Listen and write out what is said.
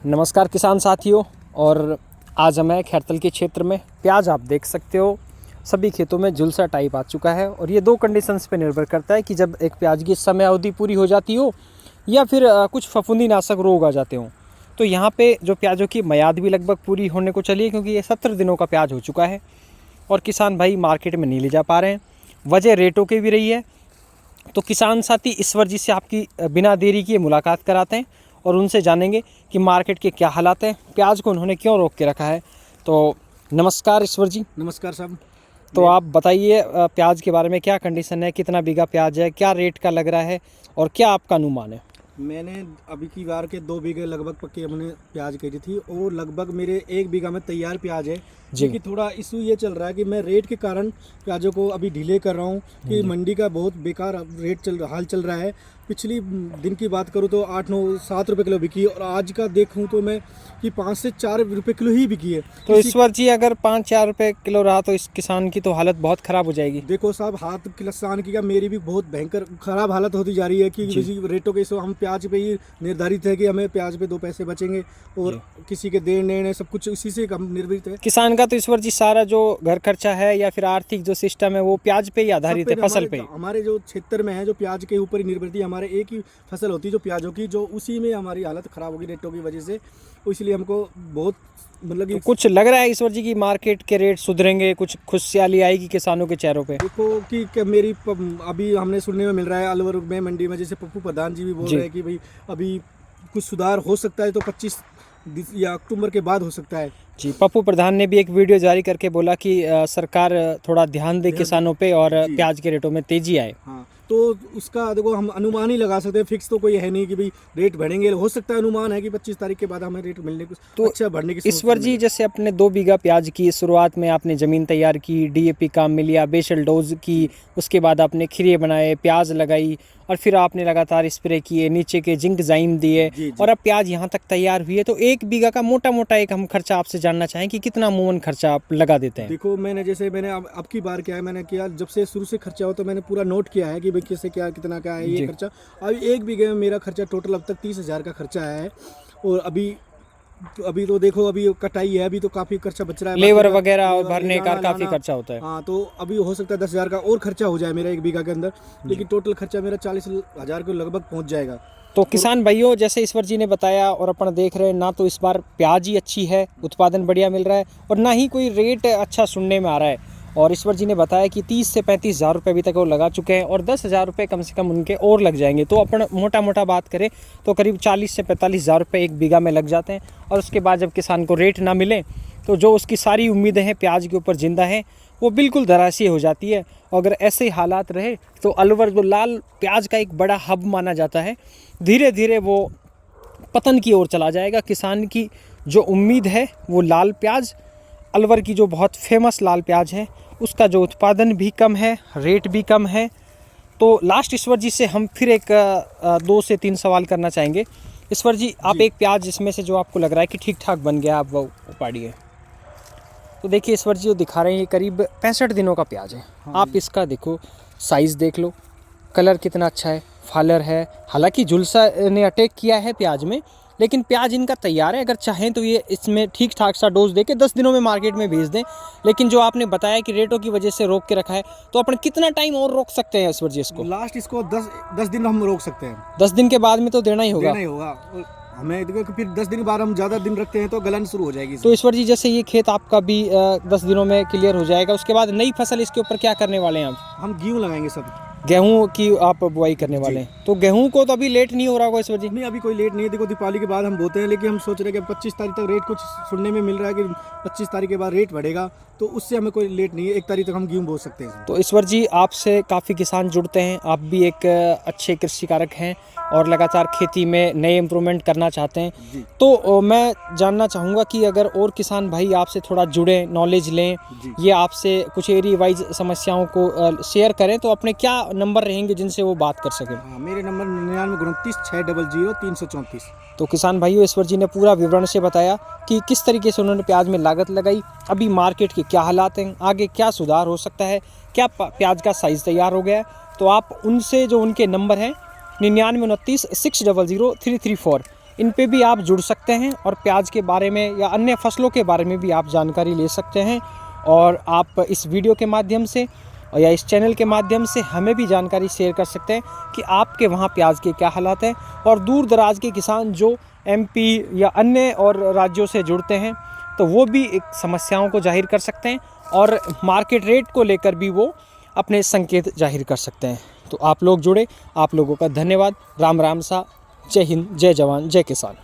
नमस्कार किसान साथियों। और आज मैं खैरतल के क्षेत्र में प्याज आप देख सकते हो सभी खेतों में झुलसा टाइप आ चुका है। और ये दो कंडीशंस पे निर्भर करता है कि जब एक प्याज की समय अवधि पूरी हो जाती हो या फिर कुछ फफूंदी नाशक रोग आ जाते हों। तो यहाँ पे जो प्याजों की मियाद भी लगभग पूरी होने को चली है, क्योंकि ये 17 दिनों का प्याज हो चुका है और किसान भाई मार्केट में नहीं ले जा पा रहे हैं। वजह रेटों की भी रही है। तो किसान साथी ईश्वर जी से आपकी बिना देरी किए मुलाकात कराते हैं और उनसे जानेंगे कि मार्केट के क्या हालात हैं, प्याज को उन्होंने क्यों रोक के रखा है। तो नमस्कार ईश्वर जी। नमस्कार साहब। तो आप बताइए प्याज के बारे में, क्या कंडीशन है, कितना बीघा प्याज है, क्या रेट का लग रहा है और क्या आपका अनुमान है। मैंने अभी की बार के 2 बीघे लगभग पक्के हमने प्याज करी थी और लगभग मेरे 1 बीघा में तैयार प्याज है। क्योंकि थोड़ा इशू ये चल रहा है कि मैं रेट के कारण प्याजों को अभी डिले कर रहा हूँ कि मंडी का बहुत बेकार रेट हाल चल रहा है। पिछली दिन की बात करूँ तो 8, 9, 7 रुपये किलो बिकी और आज का देखूँ तो मैं कि 5 से 4 रुपये किलो ही बिकी है। तो ईश्वर जी अगर 5-4 रुपये किलो रहा तो इस किसान की तो हालत बहुत ख़राब हो जाएगी। देखो साहब, हाथ किसान की क्या मेरी भी बहुत भयंकर ख़राब हालत होती जा रही है कि किसी रेटों के हम प्याज पे ही निर्धारित है कि हमें प्याज पे 2 पैसे बचेंगे और किसी के देन लेने सब कुछ इसी से हम निर्भरित है। किसान का तो ईश्वर जी सारा जो घर खर्चा है या फिर आर्थिक जो सिस्टम है वो प्याज पे ही आधारित है, फसल पे। हमारे जो क्षेत्र में है जो प्याज के ऊपर ही निर्भर थी, हमारे एक ही फसल होती है जो प्याजों की, जो उसी में हमारी हालत ख़राब होगी रेटों की वजह से। इसलिए हमको बहुत मतलब कि कुछ लग रहा है ईश्वर जी की मार्केट के रेट सुधरेंगे, कुछ खुशहाली आएगी किसानों के चेहरों पे। देखो कि मेरी अभी हमने सुनने में मिल रहा है अलवर में मंडी में, जैसे पप्पू प्रधान जी भी बोल रहे हैं कि भाई अभी कुछ सुधार हो सकता है तो 25 या अक्टूबर के बाद हो सकता है। जी, पप्पू प्रधान ने भी एक वीडियो जारी करके बोला कि सरकार थोड़ा ध्यान दे किसानों पे और प्याज के रेटों में तेजी आए। हाँ, तो उसका देखो हम अनुमान ही लगा सकते हैं, फिक्स तो कोई है नहीं कि भाई रेट बढ़ेंगे। हो सकता है अनुमान है कि 25 तारीख के बाद हमें रेट मिलने को तो अच्छा बढ़ने की। ईश्वर जी जैसे अपने 2 बीघा प्याज की शुरुआत में आपने ज़मीन तैयार की, डीएपी काम में लिया, बेसल डोज की, उसके बाद आपने खिरे बनाए, प्याज लगाई और फिर आपने लगातार स्प्रे किए, नीचे के जिंक जाइम दिए और अब प्याज यहाँ तक तैयार हुई है। तो 1 बीघा का मोटा मोटा एक हम खर्चा आपसे जानना चाहें कि कितना अमूमन खर्चा आप लगा देते हैं। देखो मैंने अब की बार क्या है, मैंने किया जब से शुरू से खर्चा हो तो मैंने पूरा नोट किया है कि भाई कैसे क्या कितना क्या है ये खर्चा। अभी 1 बीघे में मेरा खर्चा टोटल अब तक 30,000 का खर्चा है। और अभी तो देखो अभी कटाई है, अभी तो काफी खर्चा बच रहा है, लेबर वगैरह और भरने का काफी खर्चा होता है। हाँ, तो अभी हो सकता है 10,000 का और खर्चा हो जाए मेरा 1 बीघा के अंदर, लेकिन टोटल खर्चा मेरा 40,000 के लगभग पहुंच जाएगा। तो किसान भाइयों जैसे ईश्वर जी ने बताया और अपन देख रहे हैं, ना तो इस बार प्याज ही अच्छी है, उत्पादन बढ़िया मिल रहा है और ना ही कोई रेट अच्छा सुनने में आ रहा है। और ईश्वर जी ने बताया कि 30 से 35,000 रुपये अभी तक वो लगा चुके हैं और 10,000 रुपये कम से कम उनके और लग जाएंगे। तो अपन मोटा मोटा बात करें तो करीब 40 से 45,000 रुपये 1 बीघा में लग जाते हैं। और उसके बाद जब किसान को रेट ना मिले तो जो उसकी सारी उम्मीदें हैं प्याज के ऊपर जिंदा हैं वो बिल्कुल धराशायी हो जाती है। अगर ऐसे हालात रहे तो अलवर जो लाल प्याज का एक बड़ा हब माना जाता है, धीरे धीरे वो पतन की ओर चला जाएगा। किसान की जो उम्मीद है वो लाल प्याज, अलवर की जो बहुत फेमस लाल प्याज है, उसका जो उत्पादन भी कम है, रेट भी कम है। तो लास्ट ईश्वर जी से हम फिर एक 2 से 3 सवाल करना चाहेंगे। ईश्वर जी आप एक प्याज जिसमें से जो आपको लग रहा है कि ठीक ठाक बन गया, आप वो उपाड़िए। तो देखिए ईश्वर जी जो दिखा रहे हैं ये करीब 65 दिनों का प्याज है। आप इसका देखो साइज़ देख लो, कलर कितना अच्छा है, फालर है। हालांकि झुलसा ने अटैक किया है प्याज में, लेकिन प्याज इनका तैयार है। अगर चाहें तो ये इसमें ठीक ठाक सा डोज देके 10 दिनों में मार्केट में भेज दें। लेकिन जो आपने बताया कि रेटों की वजह से रोक के रखा है, तो अपन कितना टाइम और रोक सकते हैं ईश्वर जी इसको? लास्ट इसको 10 दिन हम रोक सकते हैं। 10 दिन के बाद में तो देना ही होगा। हमें देखो फिर 10 दिन के बाद हम ज़्यादा दिन रखते हैं तो गलन शुरू हो जाएगी। तो ईश्वर जी जैसे ये खेत आपका भी 10 दिनों में क्लियर हो जाएगा, उसके बाद नई फसल इसके ऊपर क्या करने वाले हैं आप? हम गेहूँ लगाएंगे सब। गेहूं की आप बुआई करने वाले हैं, तो गेहूं को तो अभी लेट नहीं हो रहा होगा ईश्वर जी? नहीं, अभी कोई लेट नहीं है। देखो दीपावली के बाद हम बोते हैं, लेकिन हम सोच रहे हैं कि 25 तारीख तक रेट, कुछ सुनने में मिल रहा है कि 25 तारीख के बाद रेट बढ़ेगा, तो उससे हमें कोई लेट नहीं है। 1 तारीख तक हम गेहूँ बो सकते हैं। तो ईश्वर जी आपसे काफ़ी किसान जुड़ते हैं, आप भी एक अच्छे कृषि कारक हैं और लगातार खेती में नए इम्प्रूवमेंट करना चाहते हैं। तो मैं जानना चाहूँगा कि अगर और किसान भाई आपसे थोड़ा जुड़े, नॉलेज लें, ये आपसे कुछ एरिया वाइज समस्याओं को शेयर करें, तो अपने क्या नंबर रहेंगे जिनसे वो बात कर सकें? हाँ, मेरे नंबर 9929 600 334। तो किसान भाइयों ईश्वर जी ने पूरा विवरण से बताया कि किस तरीके से उन्होंने प्याज में लागत लगाई, अभी मार्केट के क्या हालात हैं, आगे क्या सुधार हो सकता है, क्या प्याज का साइज़ तैयार हो गया है। तो आप उनसे जो उनके नंबर हैं 9929 600 334, इन पे भी आप जुड़ सकते हैं और प्याज के बारे में या अन्य फसलों के बारे में भी आप जानकारी ले सकते हैं। और आप इस वीडियो के माध्यम से या इस चैनल के माध्यम से हमें भी जानकारी शेयर कर सकते हैं कि आपके वहाँ प्याज के क्या हालात हैं। और दूर दराज के किसान जो MP या अन्य और राज्यों से जुड़ते हैं तो वो भी एक समस्याओं को जाहिर कर सकते हैं और मार्केट रेट को लेकर भी वो अपने संकेत जाहिर कर सकते हैं। तो आप लोग जुड़े, आप लोगों का धन्यवाद। राम राम सा, जय हिंद, जय जवान, जय किसान।